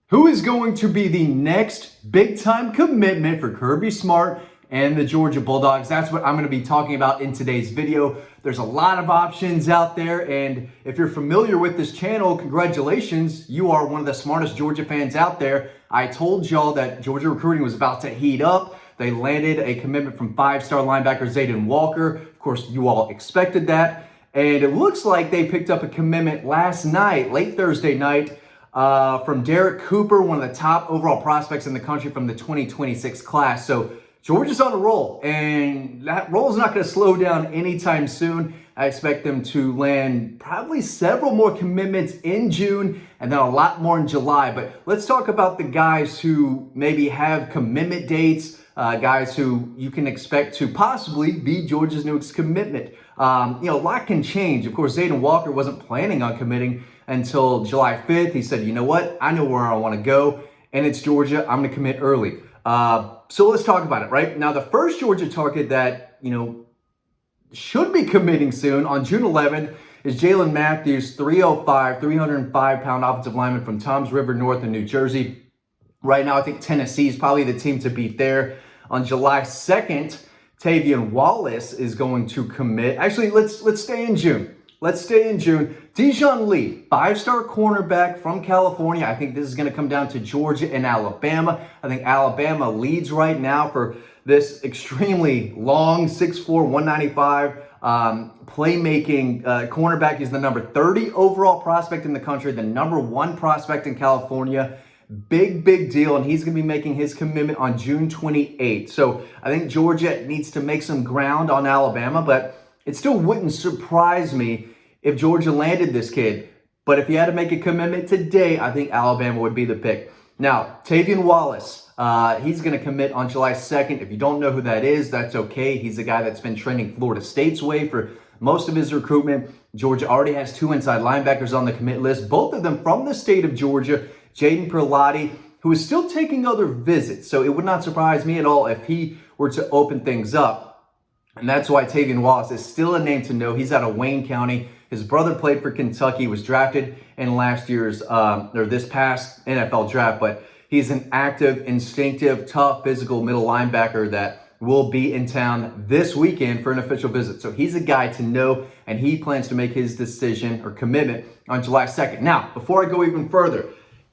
Who is going to be the next big-time commitment for Kirby Smart and the Georgia Bulldogs? That's what I'm going to be talking about in today's video. There's a lot of options out there, and if you're familiar with this channel, congratulations. You are one of the smartest Georgia fans out there. I told y'all that Georgia recruiting was about to heat up. They landed a commitment from five-star linebacker Taven Wallace. Of course, you all expected that. And it looks like they picked up a commitment last night, late Thursday night, from Derek Cooper, one of the top overall prospects in the country from the 2026 class. So Georgia's on a roll, and that roll is not going to slow down anytime soon. I expect them to land probably several more commitments in June and then a lot more in July. But let's talk about the guys who maybe have commitment dates, guys who you can expect to possibly be Georgia's newest commitment. A lot can change. Of course, Taven Wallace wasn't planning on committing until July 5th. He said, you know what? I know where I want to go, and it's Georgia. I'm going to commit early. So let's talk about it, right? Now, the first Georgia target that, should be committing soon on June 11th is Jalen Matthews, 305-pound offensive lineman from Toms River North in New Jersey. Right now, I think Tennessee is probably the team to beat there. On July 2nd, Taven Wallace is going to commit. Actually, let's stay in June. Let's stay in June. Dijon Lee, five-star cornerback from California. I think this is going to come down to Georgia and Alabama. I think Alabama leads right now for this extremely long 6'4", 195 playmaking cornerback. He's the number 30 overall prospect in the country, the number 1 prospect in California. Big deal, and he's going to be making his commitment on June 28th. So I think Georgia needs to make some ground on Alabama, but it still wouldn't surprise me if Georgia landed this kid. But if you had to make a commitment today, I think Alabama would be the pick. Now, Taven Wallace, he's going to commit on July 2nd. If you don't know who that is, that's okay. He's a guy that's been training Florida State's way for most of his recruitment. Georgia already has 2 inside linebackers on the commit list, both of them from the state of Georgia. Jaden Perlotti, who is still taking other visits. So it would not surprise me at all if he were to open things up. And that's why Taven Wallace is still a name to know. He's out of Wayne County. His brother played for Kentucky, was drafted in last year's, or this past NFL draft. But he's an active, instinctive, tough, physical middle linebacker that will be in town this weekend for an official visit. So he's a guy to know, and he plans to make his decision or commitment on July 2nd. Now, before I go even further,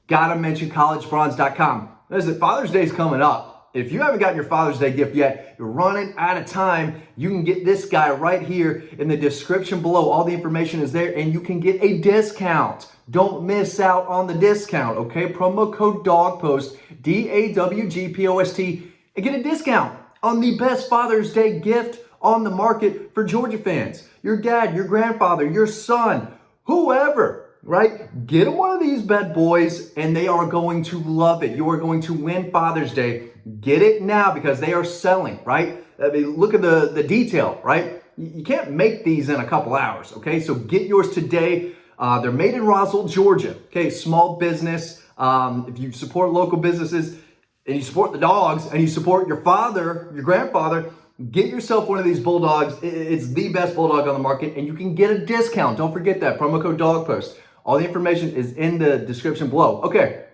gotta mention collegebronze.com. Listen, Father's Day is coming up. If you haven't gotten your Father's Day gift yet, you're running out of time. You can get this guy right here in the description below. All the information is there, and you can get a discount. Don't miss out on the discount, okay? Promo code DAWGPOST, DAWGPOST, and get a discount on the best Father's Day gift on the market for Georgia fans. Your dad, your grandfather, your son, whoever. Right? Get them one of these bad boys, and they are going to love it. You are going to win Father's Day. Get it now because they are selling, right? I mean, look at the detail, right? You can't make these in a couple hours, okay? So get yours today. They're made in Roswell, Georgia, okay? Small business. If you support local businesses and you support the dogs and you support your father, your grandfather, get yourself one of these Bulldogs. It's the best Bulldog on the market, and you can get a discount. Don't forget that. Promo code DAWGPOST. All the information is in the description below. Okay,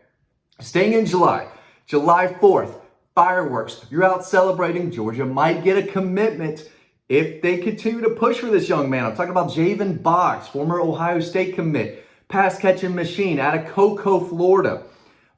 staying in July. July 4th, fireworks. You're out celebrating. Georgia might get a commitment if they continue to push for this young man. I'm talking about Javen Boggs, former Ohio State commit, pass-catching machine out of Cocoa, Florida.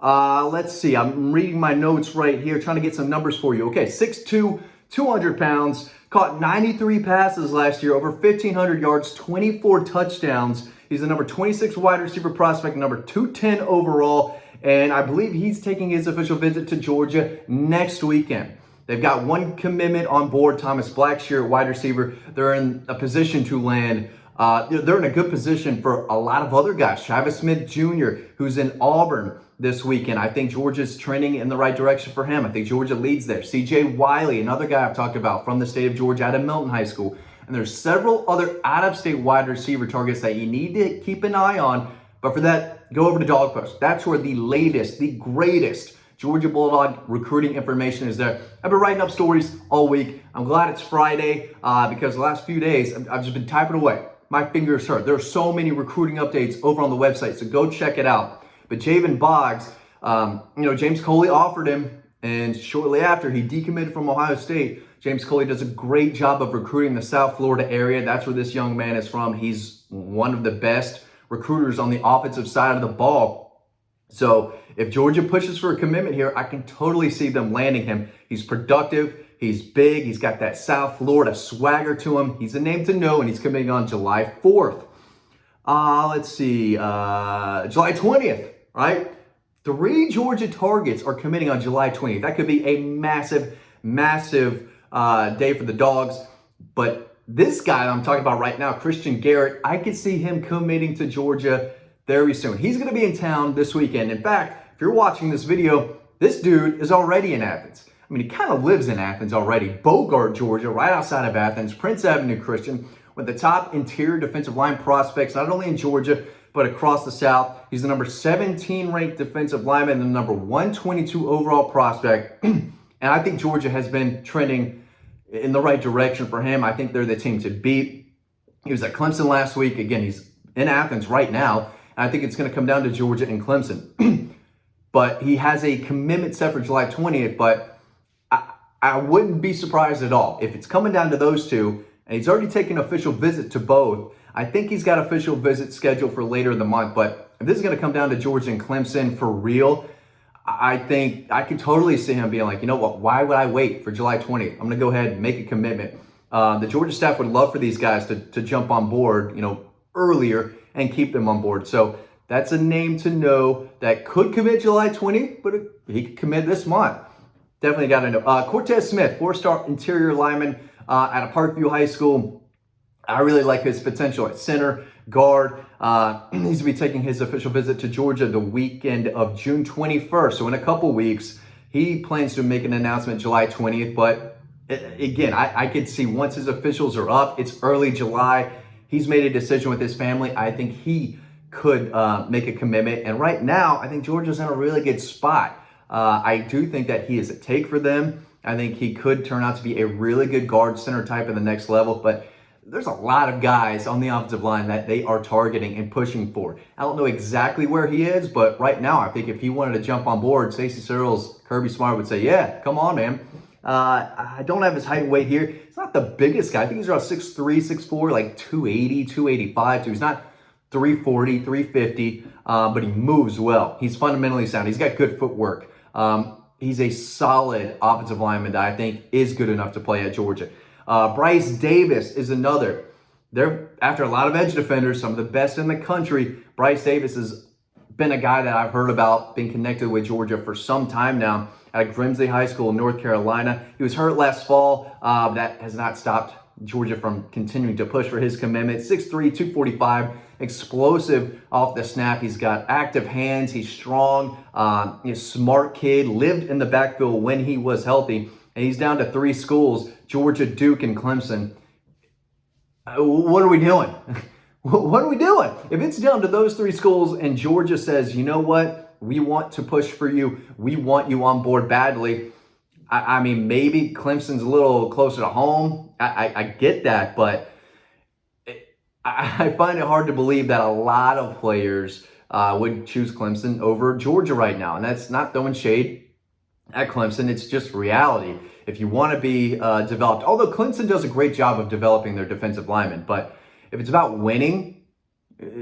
Let's see. I'm reading my notes right here, trying to get some numbers for you. Okay, 6'2", 200 pounds, caught 93 passes last year, over 1,500 yards, 24 touchdowns. He's the number 26 wide receiver prospect, number 210 overall, and I believe he's taking his official visit to Georgia next weekend. They've got 1 commitment on board, Thomas Blackshear, wide receiver. They're in a position to land. They're in a good position for a lot of other guys. Travis Smith Jr., who's in Auburn this weekend. I think Georgia's trending in the right direction for him. I think Georgia leads there. CJ Wiley, another guy I've talked about from the state of Georgia out of Milton High School. And there's several other out-of-state wide receiver targets that you need to keep an eye on. But for that, go over to DawgPost. That's where the latest, the greatest Georgia Bulldog recruiting information is there. I've been writing up stories all week. I'm glad it's Friday because the last few days, I've just been typing away. My fingers hurt. There are so many recruiting updates over on the website, so go check it out. But Javen Boggs, James Coley offered him, and shortly after he decommitted from Ohio State. James Coley does a great job of recruiting the South Florida area. That's where this young man is from. He's one of the best recruiters on the offensive side of the ball. So if Georgia pushes for a commitment here, I can totally see them landing him. He's productive. He's big. He's got that South Florida swagger to him. He's a name to know, and he's coming on July 4th. Let's see, July 20th, right? 3 Georgia targets are committing on July 20th. That could be a massive, massive day for the Dogs. But this guy that I'm talking about right now, Christian Garrett, I could see him committing to Georgia very soon. He's going to be in town this weekend. In fact, if you're watching this video, this dude is already in Athens. I mean, he kind of lives in Athens already. Bogart, Georgia, right outside of Athens. Prince Avenue Christian, with the top interior defensive line prospects, not only in Georgia, but across the South. He's the number 17 ranked defensive lineman and the number 122 overall prospect. And I think Georgia has been trending in the right direction for him. I think they're the team to beat. He was at Clemson last week. Again, he's in Athens right now. And I think it's going to come down to Georgia and Clemson. But he has a commitment set for July 20th. But I wouldn't be surprised at all if it's coming down to those two. And he's already taken an official visit to both. I think he's got official visits scheduled for later in the month. But if this is going to come down to Georgia and Clemson for real, I think I could totally see him being like, you know what, why would I wait for July 20th? I'm going to go ahead and make a commitment. The Georgia staff would love for these guys to jump on board, earlier and keep them on board. So that's a name to know that could commit July 20th, but he could commit this month. Definitely got to know. Cortez Smith, 4-star interior lineman out of Parkview High School. I really like his potential at center, guard. He's going to be taking his official visit to Georgia the weekend of June 21st. So in a couple weeks, he plans to make an announcement July 20th. But again, I could see once his officials are up, it's early July. He's made a decision with his family. I think he could make a commitment. And right now, I think Georgia's in a really good spot. I do think that he is a take for them. I think he could turn out to be a really good guard center type at the next level. But there's a lot of guys on the offensive line that they are targeting and pushing for. I don't know exactly where he is, but right now, I think if he wanted to jump on board, Stacey Searles, Kirby Smart would say, yeah, come on, man. I don't have his height and weight here. He's not the biggest guy. I think he's around 6'3", 6'4", like 280, 285. So he's not 340, 350, but he moves well. He's fundamentally sound. He's got good footwork. He's a solid offensive lineman that I think is good enough to play at Georgia. Bryce Davis is another. They're after a lot of edge defenders, some of the best in the country. Bryce Davis has been a guy that I've heard about, been connected with Georgia for some time now at Grimsley High School in North Carolina. He was hurt last fall. That has not stopped Georgia from continuing to push for his commitment. 6'3", 245, explosive off the snap. He's got active hands. He's strong. He's a smart kid. Lived in the backfield when he was healthy. And he's down to 3 schools, Georgia, Duke, and Clemson. What are we doing? What are we doing? If it's down to those 3 schools and Georgia says, you know what? We want to push for you. We want you on board badly. I mean, maybe Clemson's a little closer to home. I get that, but I find it hard to believe that a lot of players would choose Clemson over Georgia right now. And that's not throwing shade at Clemson. It's just reality. If you want to be developed, although Clemson does a great job of developing their defensive linemen, but if it's about winning,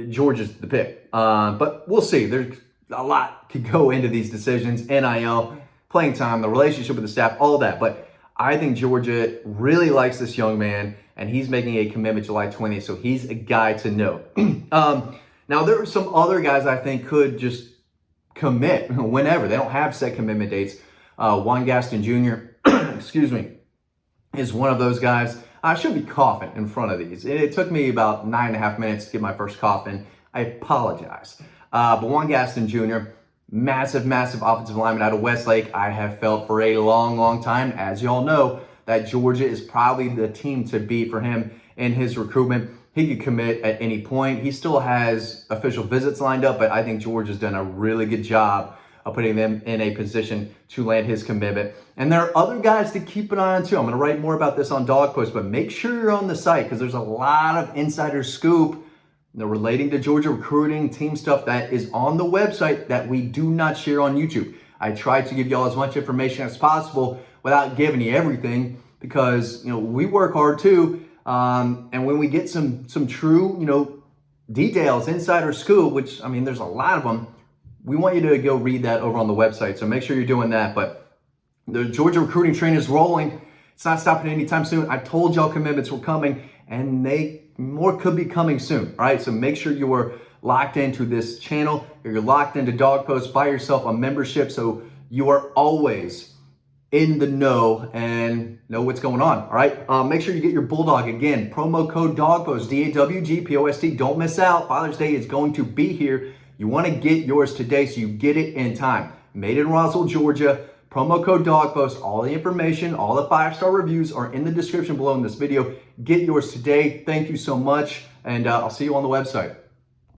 Georgia's the pick. But we'll see. There's a lot could go into these decisions, NIL, playing time, the relationship with the staff, all that. But I think Georgia really likes this young man, and he's making a commitment July 20th, so he's a guy to know. Now, there are some other guys I think could just commit whenever. They don't have set commitment dates. Juan Gaston Jr., excuse me, is one of those guys. I should be coughing in front of these. It took me about 9.5 minutes to get my first cough in. I apologize. But Juan Gaston Jr., massive, massive offensive lineman out of Westlake. I have felt for a long, long time, as y'all know, that Georgia is probably the team to beat for him in his recruitment. He could commit at any point. He still has official visits lined up, but I think Georgia's done a really good job of putting them in a position to land his commitment. And there are other guys to keep an eye on too. I'm going to write more about this on Dog Post, but make sure you're on the site because there's a lot of insider scoop relating to Georgia recruiting, team stuff that is on the website that we do not share on YouTube. I try to give y'all as much information as possible without giving you everything because, we work hard too. And when we get some true, details inside our school, which, there's a lot of them, we want you to go read that over on the website. So make sure you're doing that. But the Georgia recruiting train is rolling. It's not stopping anytime soon. I told y'all commitments were coming and more could be coming soon. All right. So make sure you are locked into this channel. You're locked into Dog Post. Buy yourself a membership so you are always in the know and know what's going on. All right. Make sure you get your Bulldog. Again, promo code DOGPOST, DAWGPOST. Don't miss out. Father's Day is going to be here. You want to get yours today so you get it in time. Made in Roswell, Georgia. Promo code DOGPOST. All the information, all the 5-star reviews are in the description below in this video. Get yours today. Thank you so much. And I'll see you on the website.